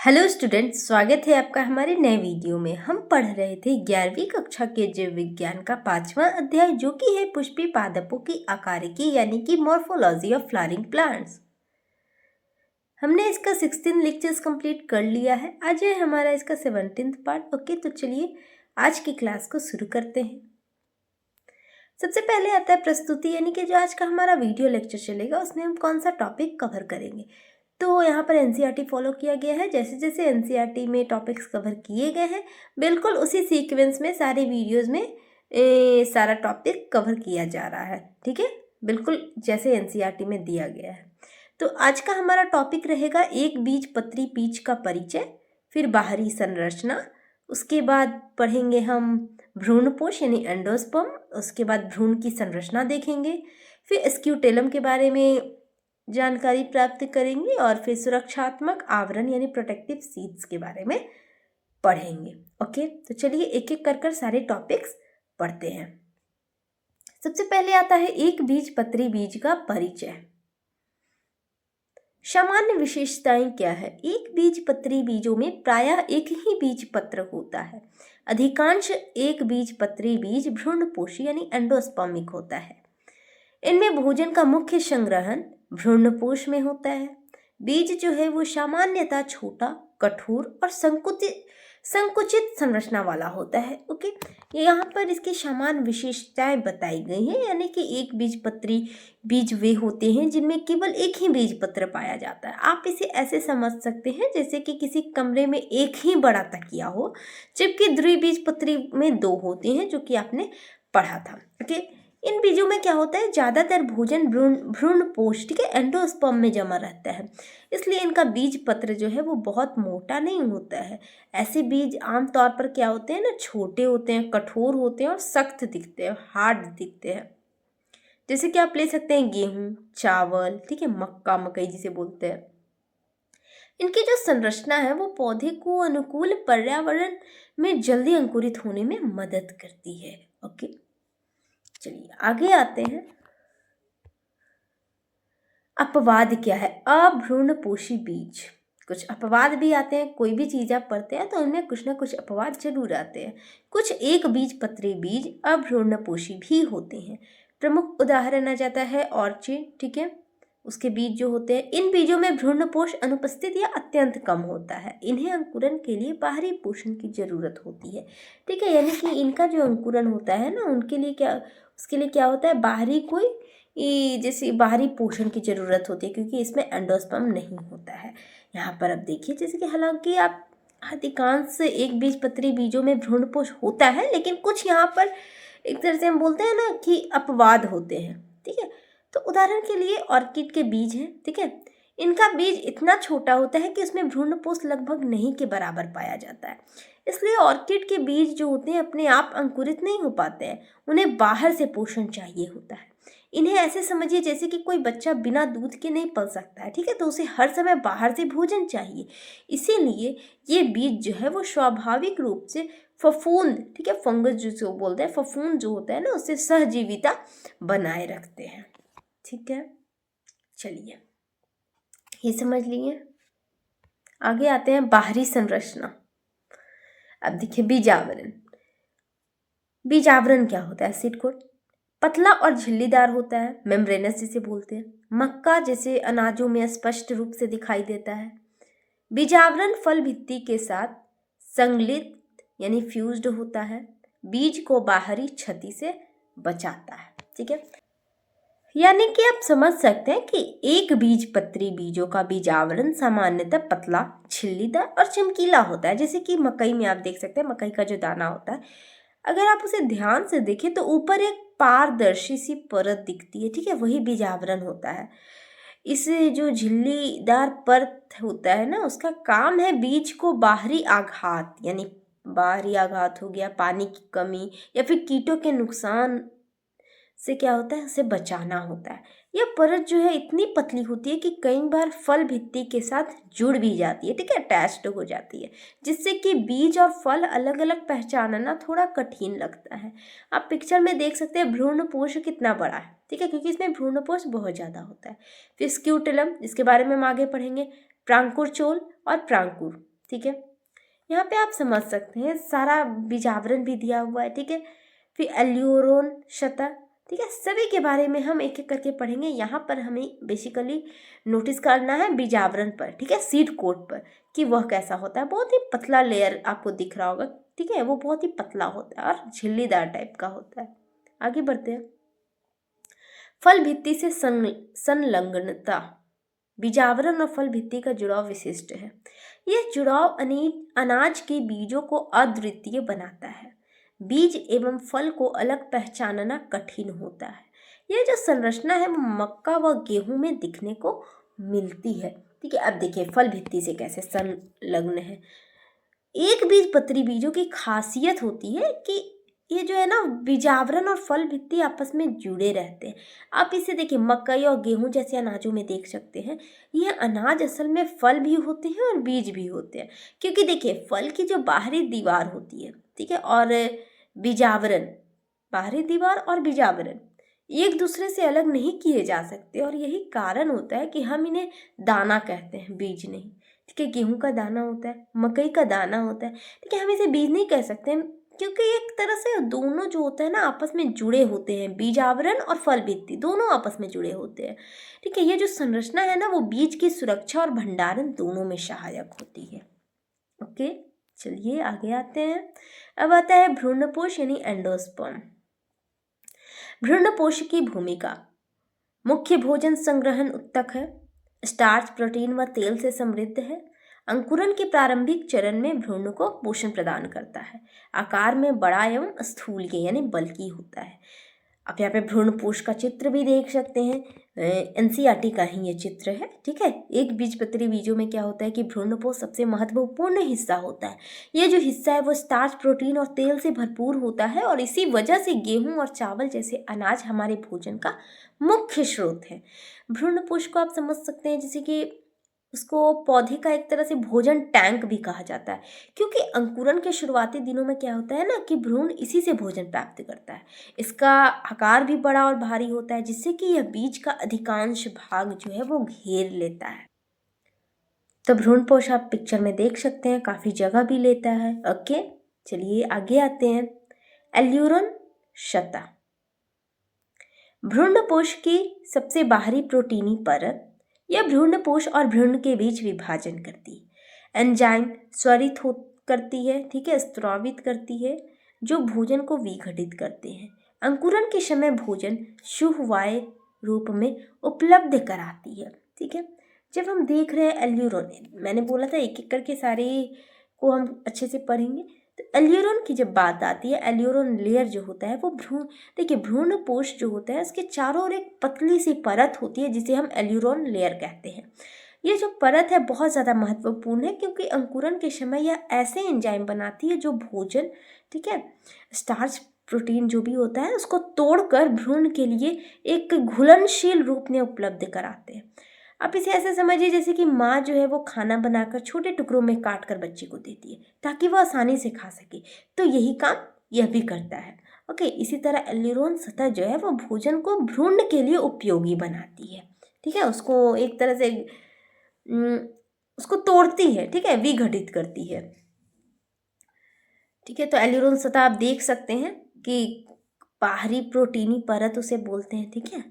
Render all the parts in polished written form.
Hello students, स्वागत है आपका हमारे नए वीडियो में। हम पढ़ रहे थे 11वीं कक्षा के जीव विज्ञान का 5वां अध्याय, जो कि है पुष्पी पादपों की आकारिकी यानी कि मॉर्फोलॉजी ऑफ फ्लावरिंग प्लांट्स। हमने इसका 16 लेक्चर्स कंप्लीट कर लिया है। आज है हमारा इसका 17th पार्ट। ओके, तो चलिए आज की क्लास को शुरू करते हैं। सबसे पहले आता है प्रस्तुति, यानी कि जो आज का हमारा वीडियो लेक्चर चलेगा उसमें हम कौन सा टॉपिक कवर करेंगे। तो यहाँ पर एनसीईआरटी फॉलो किया गया है। जैसे जैसे एनसीईआरटी में टॉपिक्स कवर किए गए हैं, बिल्कुल उसी सीक्वेंस में सारे वीडियोस में सारा टॉपिक कवर किया जा रहा है। ठीक है, बिल्कुल जैसे एनसीईआरटी में दिया गया है। तो आज का हमारा टॉपिक रहेगा एक बीज पत्री बीज का परिचय, फिर बाहरी संरचना, उसके बाद पढ़ेंगे हम भ्रूणपोष यानी एंडोस्पर्म, उसके बाद भ्रूण की संरचना देखेंगे, फिर स्क्यूटेलम के बारे में जानकारी प्राप्त करेंगे और फिर सुरक्षात्मक आवरण यानी प्रोटेक्टिव सीड्स के बारे में पढ़ेंगे। ओके, तो चलिए एक एक कर सारे टॉपिक्स पढ़ते हैं। सबसे पहले आता है एक बीज पत्री बीज का परिचय। सामान्य विशेषताएं क्या है। एक बीज पत्री बीजों में प्रायः एक ही बीज पत्र होता है। अधिकांश एक बीज पत्री बीज भ्रूणपोषी यानी एंडोस्पर्मिक होता है। इनमें भोजन का मुख्य संग्रहण भ्रूणपोष में होता है। बीज जो है वो सामान्यतः छोटा, कठोर और संकुचित संरचना वाला होता है। ओके, यहाँ पर इसकी सामान्य विशेषताएं बताई गई हैं, यानी कि एक बीज पत्री बीज वे होते हैं जिनमें केवल एक ही बीज पत्र पाया जाता है। आप इसे ऐसे समझ सकते हैं जैसे कि किसी कमरे में एक ही बड़ा तकिया हो, जबकि द्विबीजपत्री में दो होते हैं, जो कि आपने पढ़ा था। ओके, इन बीजों में क्या होता है, ज़्यादातर भोजन भ्रूणपोष ठीक है एंडोस्पर्म में जमा रहता है, इसलिए इनका बीज पत्र जो है वो बहुत मोटा नहीं होता है। ऐसे बीज आमतौर पर क्या होते हैं ना, छोटे होते हैं, कठोर होते हैं और सख्त दिखते हैं, हार्ड दिखते हैं। जैसे कि आप ले सकते हैं गेहूं, चावल, ठीक है, मक्का, मकई जिसे बोलते हैं। इनकी जो संरचना है वो पौधे को अनुकूल पर्यावरण में जल्दी अंकुरित होने में मदद करती है। ओके, चलिए आगे आते हैं। अपवाद क्या है। अभ्रूणपोषी बीज, कुछ अपवाद भी आते हैं। कोई भी चीज़ आप पढ़ते हैं तो उनमें कुछ ना कुछ अपवाद जरूर आते हैं। कुछ एक बीज पत्री बीज अभ्रूणपोषी भी होते हैं। प्रमुख उदाहरण आ जाता है ऑर्चिड, ठीक है, उसके बीज जो होते हैं। इन बीजों में भ्रूणपोष अनुपस्थित या अत्यंत कम होता है। इन्हें अंकुरन के लिए बाहरी पोषण की जरूरत होती है। ठीक है, यानी कि इनका जो अंकुरन होता है ना, उसके लिए क्या होता है, बाहरी कोई जैसे बाहरी पोषण की ज़रूरत होती है, क्योंकि इसमें एंडोस्पर्म नहीं होता है। यहाँ पर अब देखिए, जैसे कि हालांकि आप अधिकांश एक बीज पत्री बीजों में भ्रूणपोष होता है, लेकिन कुछ यहाँ पर एक तरह से हम बोलते हैं ना कि अपवाद होते हैं। ठीक है, तो उदाहरण के लिए ऑर्किड के बीज हैं, ठीक है, इनका बीज इतना छोटा होता है कि उसमें भ्रूणपोष लगभग नहीं के बराबर पाया जाता है। इसलिए ऑर्किड के बीज जो होते हैं अपने आप अंकुरित नहीं हो पाते हैं, उन्हें बाहर से पोषण चाहिए होता है। इन्हें ऐसे समझिए जैसे कि कोई बच्चा बिना दूध के नहीं पल सकता है, ठीक है, तो उसे हर समय बाहर से भोजन चाहिए। इसीलिए ये बीज जो है वो स्वाभाविक रूप से फफूंद, ठीक है, फंगस जो बोलते हैं, फफूंद जो होता है ना, उससे सहजीविता बनाए रखते हैं। ठीक है, चलिए ये समझ लिए। आगे आते हैं बाहरी संरचना। अब देखिए बीजावरण। बीजावरण क्या होता है, सीड कोट पतला और झिल्लीदार होता है, मेम्ब्रेनस जिसे बोलते हैं। मक्का जैसे अनाजों में स्पष्ट रूप से दिखाई देता है। बीजावरण फल भित्ति के साथ संगलित यानी फ्यूज्ड होता है। बीज को बाहरी क्षति से बचाता है। ठीक है, यानी कि आप समझ सकते हैं कि एक बीज पत्री बीजों का बीजावरण सामान्यतः पतला, छिल्लीदार और चमकीला होता है। जैसे कि मकई में आप देख सकते हैं, मकई का जो दाना होता है, अगर आप उसे ध्यान से देखें तो ऊपर एक पारदर्शी सी परत दिखती है, ठीक है, वही बीजावरण होता है। इस जो झिल्लीदार परत होता है ना, उसका काम है बीज को बाहरी आघात, यानी बाहरी आघात हो गया, पानी की कमी या फिर कीटों के नुकसान से क्या होता है, उसे बचाना होता है। यह परत जो है इतनी पतली होती है कि कई बार फल भित्ति के साथ जुड़ भी जाती है, ठीक है, अटैच्ड हो जाती है, जिससे कि बीज और फल अलग अलग पहचानना थोड़ा कठिन लगता है। आप पिक्चर में देख सकते हैं भ्रूणपोष कितना बड़ा है, ठीक है, क्योंकि इसमें भ्रूणपोष बहुत ज़्यादा होता है। फिर स्क्यूटेलम, जिसके बारे में हम आगे पढ़ेंगे, प्रांकुर चोल और प्रांकुर, ठीक है। यहाँ पे आप समझ सकते हैं सारा बीजावरण भी दिया हुआ है, ठीक है। फिर एल्यूरोन शता, ठीक है, सभी के बारे में हम एक एक करके पढ़ेंगे। यहाँ पर हमें बेसिकली नोटिस करना है बीजावरण पर, ठीक है, सीड कोट पर, कि वह कैसा होता है। बहुत ही पतला लेयर आपको दिख रहा होगा, ठीक है, वो बहुत ही पतला होता है और झिल्लीदार टाइप का होता है। आगे बढ़ते हैं। फल भित्ति से संलग्नता। बीजावरण और फल भित्ति का जुड़ाव विशिष्ट है। यह जुड़ाव अनाज के बीजों को अद्वितीय बनाता है। बीज एवं फल को अलग पहचानना कठिन होता है। यह जो संरचना है वो मक्का व गेहूं में दिखने को मिलती है, ठीक है। अब देखिए फल भित्ति से कैसे संलग्न है। एक बीज पत्री बीजों की खासियत होती है कि ये जो है ना बीजावरण और फल भित्ति आपस में जुड़े रहते हैं। आप इसे देखिए मकई और गेहूं जैसे अनाजों में देख सकते हैं। यह अनाज असल में फल भी होते हैं और बीज भी होते हैं, क्योंकि देखिए फल की जो बाहरी दीवार होती है, ठीक है, और बीजावरण, बाहरी दीवार और बीजावरण एक दूसरे से अलग नहीं किए जा सकते, और यही कारण होता है कि हम इन्हें दाना कहते हैं, बीज नहीं, ठीक है। गेहूं का दाना होता है, मकई का दाना होता है, ठीक है, हम इसे बीज नहीं कह सकते, क्योंकि एक तरह से दोनों जो होते हैं ना आपस में जुड़े होते हैं। बीजावरण और फल भित्ति दोनों आपस में जुड़े होते हैं, ठीक है। ये जो संरचना है ना वो बीज की सुरक्षा और भंडारण दोनों में सहायक होती है। ओके, चलिए आगे आते हैं। अब आता है भ्रूणपोष यानी एंडोस्पर्म। भ्रूणपोष की भूमिका। मुख्य भोजन संग्रहण उत्तक है। स्टार्च, प्रोटीन व तेल से समृद्ध है। अंकुरन के प्रारंभिक चरण में भ्रूण को पोषण प्रदान करता है। आकार में बड़ा एवं स्थूल के यानी बल्कि होता है। आप यहाँ पे भ्रूणपोष का चित्र भी देख सकते हैं, एनसीईआरटी का ही ये चित्र है, ठीक है। एक बीजपत्री बीजों में क्या होता है कि भ्रूणपोष सबसे महत्वपूर्ण हिस्सा होता है। ये जो हिस्सा है वो स्टार्च, प्रोटीन और तेल से भरपूर होता है, और इसी वजह से गेहूं और चावल जैसे अनाज हमारे भोजन का मुख्य स्रोत है। भ्रूणपोष को आप समझ सकते हैं जैसे कि उसको पौधे का एक तरह से भोजन टैंक भी कहा जाता है, क्योंकि अंकुरन के शुरुआती दिनों में क्या होता है ना कि भ्रूण इसी से भोजन प्राप्त करता है। इसका आकार भी बड़ा और भारी होता है, जिससे कि यह बीज का अधिकांश भाग जो है वो घेर लेता है। तो भ्रूणपोष आप पिक्चर में देख सकते हैं, काफी जगह भी लेता है। ओके, चलिए आगे आते हैं। एल्यूरोन शता। भ्रूणपोष की सबसे बाहरी प्रोटीनी परत यह भ्रूणपोष और भ्रूण के बीच विभाजन करती है। एंजाइम स्वरित करती है, ठीक है, स्रावित करती है, जो भोजन को विघटित करते हैं। अंकुरन के समय भोजन शुहवाय रूप में उपलब्ध कराती है, ठीक है। जब हम देख रहे हैं एल्यूरोन, मैंने बोला था एक एक करके सारे को हम अच्छे से पढ़ेंगे। तो एल्यूरोन की जब बात आती है, एल्यूरोन लेयर जो होता है वो देखिए भ्रूणपोष जो होता है उसके चारों ओर एक पतली सी परत होती है जिसे हम एल्यूरोन लेयर कहते हैं। ये जो परत है बहुत ज़्यादा महत्वपूर्ण है, क्योंकि अंकुरन के समय यह ऐसे एंजाइम बनाती है जो भोजन, ठीक है, स्टार्च, प्रोटीन जो भी होता है उसको तोड़कर भ्रूण के लिए एक घुलनशील रूप में उपलब्ध कराते हैं। आप इसे ऐसे समझिए जैसे कि माँ जो है वो खाना बनाकर छोटे टुकड़ों में काट कर बच्चे को देती है ताकि वह आसानी से खा सके, तो यही काम यह भी करता है। ओके, इसी तरह एल्यूरोन सतह जो है वो भोजन को भ्रूण के लिए उपयोगी बनाती है, ठीक है, उसको एक तरह से उसको तोड़ती है, ठीक है, विघटित करती है, ठीक है। तो एल्यूरोन सतह आप देख सकते हैं कि बाहरी प्रोटीनी परत उसे बोलते हैं, ठीक है।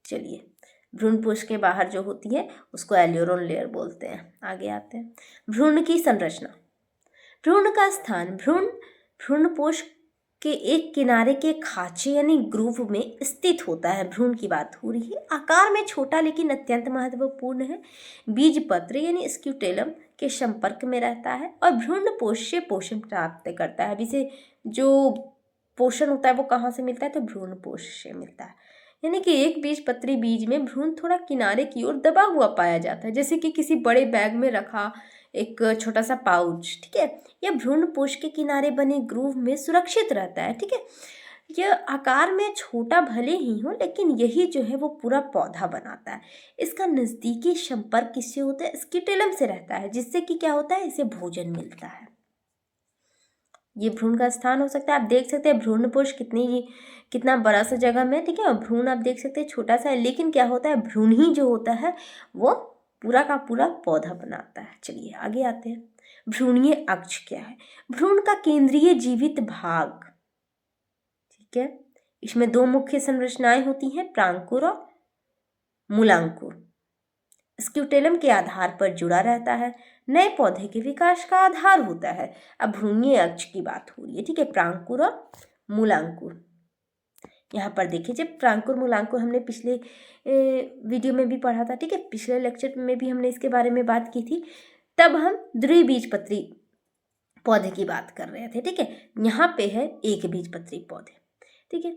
चलिए, भ्रूणपोष के बाहर जो होती है उसको एल्यूरोन लेयर बोलते हैं। आगे आते हैं। भ्रूण की संरचना। भ्रूण का स्थान भ्रूणपोष के एक किनारे के खांचे यानी ग्रूव में स्थित होता है। भ्रूण की बात हो रही है। आकार में छोटा लेकिन अत्यंत महत्वपूर्ण है। बीज पत्र यानी स्क्यूटेलम के संपर्क में रहता है और भ्रूणपोष से पोषण प्राप्त करता है। अब इसे जो पोषण होता है वो कहाँ से मिलता है, तो भ्रूणपोष से मिलता है। यानी कि एक बीजपत्री बीज में भ्रूण थोड़ा किनारे की ओर दबा हुआ पाया जाता है, जैसे कि किसी बड़े बैग में रखा एक छोटा सा पाउच, ठीक है। यह भ्रूणपोष के किनारे बने ग्रूव में सुरक्षित रहता है, ठीक है। यह आकार में छोटा भले ही हो, लेकिन यही जो है वो पूरा पौधा बनाता है। इसका नज़दीकी संपर्क किससे होता है, स्क्यूटेलम से रहता है, जिससे कि क्या होता है, इसे भोजन मिलता है। ये भ्रूण का स्थान हो सकता है। आप देख सकते हैं भ्रूणपोष कितना बड़ा सा जगह में, ठीक है, और भ्रूण आप देख सकते हैं छोटा सा है, लेकिन क्या होता है, भ्रूण ही जो होता है वो पूरा का पूरा पौधा बनाता है। चलिए आगे आते हैं। भ्रूणीय अक्ष क्या है? भ्रूण का केंद्रीय जीवित भाग, ठीक है, इसमें दो मुख्य संरचनाएं होती हैं, प्रांकुर और मूलांकुर। स्क्यूटेलम के आधार पर जुड़ा रहता है, नए पौधे के विकास का आधार होता है। अब भ्रूणीय अक्ष की बात हो रही है, ठीक है, प्रांकुर और मूलांकुर। यहाँ पर देखिए, जब प्रांकुर मूलांकुर हमने पिछले वीडियो में भी पढ़ा था, ठीक है, पिछले लेक्चर में भी हमने इसके बारे में बात की थी, तब हम द्विबीजपत्री पौधे की बात कर रहे थे, ठीक है। यहाँ पे है एक बीजपत्री पौधे, ठीक है।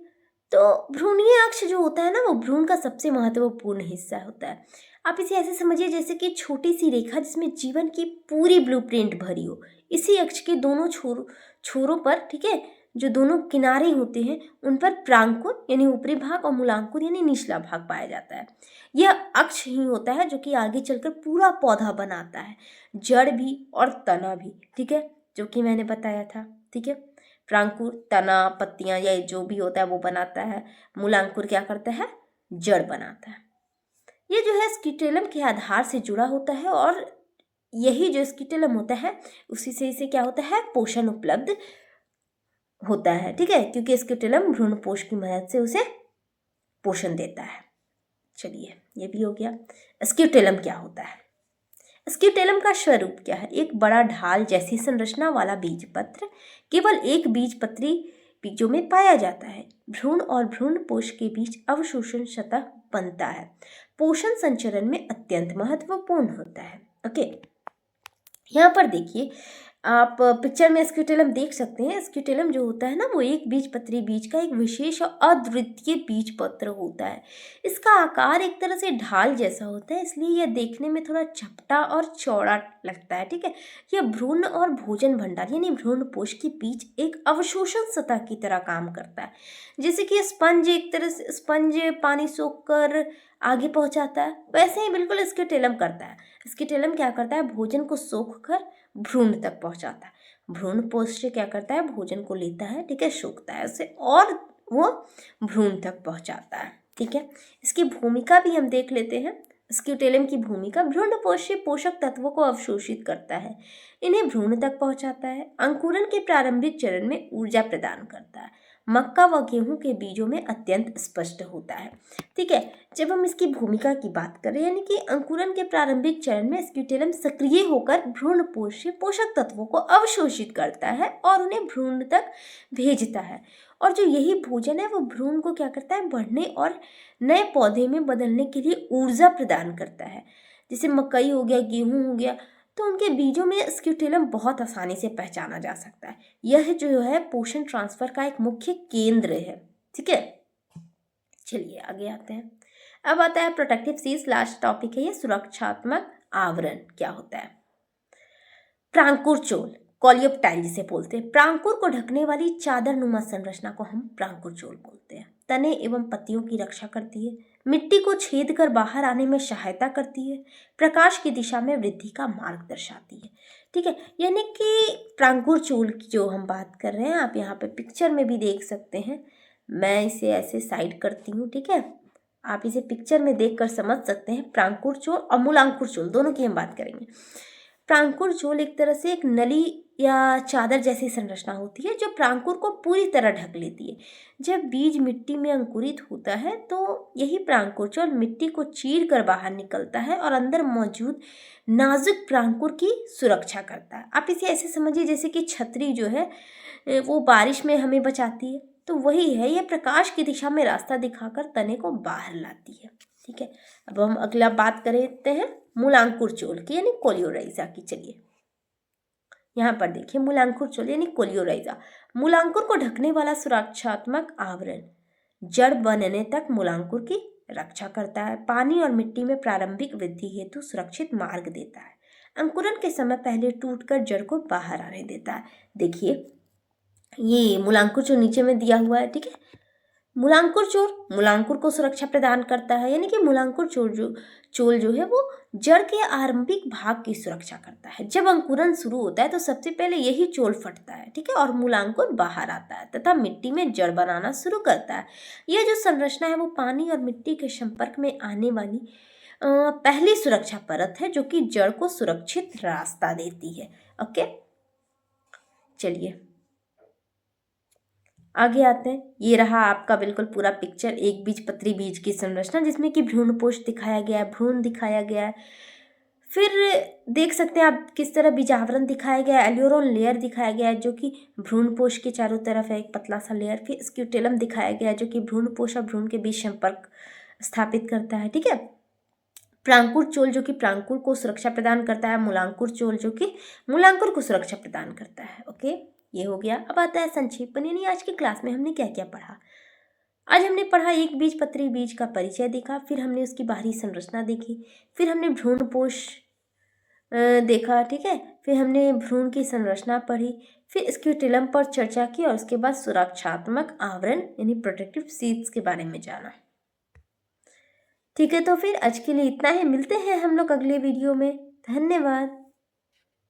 तो भ्रूणीय अक्ष जो होता है ना, वो भ्रूण का सबसे महत्वपूर्ण हिस्सा होता है। आप इसे ऐसे समझिए जैसे कि छोटी सी रेखा जिसमें जीवन की पूरी ब्लूप्रिंट भरी हो। इसी अक्ष के दोनों छोरों पर, ठीक है, जो दोनों किनारे होते हैं उन पर प्रांकुर यानी ऊपरी भाग और मूलांकुर यानी निचला भाग पाया जाता है। यह अक्ष ही होता है जो कि आगे चलकर पूरा पौधा बनाता है, जड़ भी और तना भी, ठीक है, जो कि मैंने बताया था, ठीक है। प्रांकुर तना, पत्तियां या जो भी होता है वो बनाता है, मूलांकुर क्या करता है, जड़ बनाता है। ये जो है स्क्यूटेलम के आधार से जुड़ा होता है और यही जो स्क्यूटेलम होता है उसी से इसे क्या होता है, पोषण उपलब्ध होता है, ठीक है, क्योंकि स्क्यूटेलम भ्रूणपोष की मदद से उसे पोषण देता है। चलिए, ये भी हो गया। स्क्यूटेलम क्या होता है? स्क्यूटेलम का स्वरूप क्या है? एक बड़ा ढाल जैसी संरचना वाला बीजपत्र, केवल एक बीजपत्री बीजों में पाया जाता है। भ्रूण और भ्रूणपोष के बीच अवशोषण सतह बनता है। पोषण संचरण में अत्यंत महत्वपूर्ण होता है। ओके, यहाँ पर देखिए, आप पिक्चर में स्क्यूटेलम देख सकते हैं। स्क्यूटेलम जो होता है ना, वो एक बीजपत्री बीज का एक विशेष और अद्वितीय बीजपत्र होता है। इसका आकार एक तरह से ढाल जैसा होता है, इसलिए यह देखने में थोड़ा चपटा और चौड़ा लगता है, ठीक है। यह भ्रूण और भोजन भंडार यानी भ्रूणपोष के बीच एक अवशोषण सतह की तरह काम करता है। जैसे कि स्पंज, एक तरह से स्पंज पानी सोखकर आगे पहुंचाता है, वैसे ही बिल्कुल स्क्यूटेलम करता है। स्क्यूटेलम क्या करता है, भोजन को सोखकर भ्रूण तक पहुंचाता है। भ्रूणपोष से क्या करता है, भोजन को लेता है, ठीक है, सोखता है उसे और वो भ्रूण तक पहुंचाता है, ठीक है। इसकी भूमिका भी हम देख लेते हैं। स्क्यूटेलम की भूमिका, भ्रूणपोष से पोषक तत्वों को अवशोषित करता है, इन्हें भ्रूण तक पहुंचाता है, अंकुरन के प्रारंभिक चरण में ऊर्जा प्रदान करता है। मक्का व गेहूं के बीजों में अत्यंत स्पष्ट होता है, ठीक है। जब हम इसकी भूमिका की बात करें, यानी कि अंकुरन के प्रारंभिक चरण में स्क्यूटेलम सक्रिय होकर भ्रूणपोष से पोषक तत्वों को अवशोषित करता है और उन्हें भ्रूण तक भेजता है। और जो यही भोजन है वो भ्रूण को क्या करता है, बढ़ने और नए पौधे में बदलने के लिए ऊर्जा प्रदान करता है। जैसे मकई हो गया, गेहूं हो गया, तो उनके बीजों में स्क्यूटेलम बहुत आसानी से पहचाना जा सकता है। यह जो है पोषण ट्रांसफर का एक मुख्य केंद्र है, ठीक है। चलिए आगे आते हैं। अब आता है प्रोटेक्टिव सील्स, लास्ट टॉपिक है ये, सुरक्षात्मक आवरण क्या होता है। प्रांकुर चोल, कॉलियोप्टाइल जिसे बोलते हैं, प्रांकुर को ढकने वाली चादर नुमा संरचना को हम प्रांकुर चोल बोलते हैं। तने एवं पत्तियों की रक्षा करती है, मिट्टी को छेद कर बाहर आने में सहायता करती है, प्रकाश की दिशा में वृद्धि का मार्ग दर्शाती है, ठीक है। यानी कि प्रांकुर चोल की जो हम बात कर रहे हैं, आप यहाँ पे पिक्चर में भी देख सकते हैं। मैं इसे ऐसे साइड करती हूँ, ठीक है, आप इसे पिक्चर में देखकर समझ सकते हैं। प्रांकुर चोल और मूलांकुर चोल दोनों की हम बात करेंगे। प्रांकुर चोल एक तरह से एक नली या चादर जैसी संरचना होती है जो प्रांकुर को पूरी तरह ढक लेती है। जब बीज मिट्टी में अंकुरित होता है तो यही प्रांकुर चोल मिट्टी को चीर कर बाहर निकलता है और अंदर मौजूद नाजुक प्रांकुर की सुरक्षा करता है। आप इसे ऐसे समझिए जैसे कि छतरी जो है वो बारिश में हमें बचाती है, तो वही है, यह प्रकाश की दिशा में रास्ता दिखाकर तने को बाहर लाती है, ठीक है। अब हम अगला बात करते हैं मूलांकुर चोल की यानी कोलियोराइजा की। चलिए यहाँ पर देखिए, मूलांकुर चोल यानी कोलियोराइजा, मूलांकुर को ढकने वाला सुरक्षात्मक आवरण, जड़ बनने तक मूलांकुर की रक्षा करता है, पानी और मिट्टी में प्रारंभिक वृद्धि हेतु सुरक्षित मार्ग देता है, अंकुरन के समय पहले टूटकर जड़ को बाहर आने देता है। देखिए ये मूलांकुर चोल नीचे में दिया हुआ है, ठीक है। मूलांकुर चोल मूलांकुर को सुरक्षा प्रदान करता है, यानी कि मूलांकुर चोल जो है वो जड़ के आरंभिक भाग की सुरक्षा करता है। जब अंकुरन शुरू होता है तो सबसे पहले यही चोल फटता है, ठीक है, और मूलांकुर बाहर आता है तथा मिट्टी में जड़ बनाना शुरू करता है। यह जो संरचना है वो पानी और मिट्टी के संपर्क में आने वाली पहली सुरक्षा परत है जो कि जड़ को सुरक्षित रास्ता देती है। ओके, चलिए आगे आते हैं। ये रहा आपका बिल्कुल पूरा पिक्चर, एक बीजपत्री बीज की संरचना जिसमें कि भ्रूणपोष दिखाया गया है, भ्रूण दिखाया गया है। फिर देख सकते हैं आप किस तरह बीजावरण दिखाया गया है, एल्यूरोन लेयर दिखाया गया है जो कि भ्रूणपोष के चारों तरफ है, एक पतला सा लेयर। फिर स्क्यूटेलम दिखाया गया है जो कि भ्रूणपोष और भ्रूण के बीच संपर्क स्थापित करता है, ठीक है। प्रांकुर चोल जो कि प्रांकुर को सुरक्षा प्रदान करता है, मूलांकुर चोल जो कि मूलांकुर को सुरक्षा प्रदान करता है। ओके, ये हो गया। अब आता है संक्षेपण, यानी आज की क्लास में हमने क्या क्या पढ़ा। आज हमने पढ़ा एक बीजपत्री बीज का परिचय देखा, फिर हमने उसकी बाहरी संरचना देखी, फिर हमने भ्रूणपोष देखा, ठीक है। फिर हमने भ्रूण की संरचना पढ़ी, फिर स्क्यूटेलम पर चर्चा की और उसके बाद सुरक्षात्मक आवरण यानी प्रोटेक्टिव शीट्स के बारे में जाना। ठीक है, तो फिर आज के लिए इतना ही, मिलते हैं हम लोग अगले वीडियो में। धन्यवाद।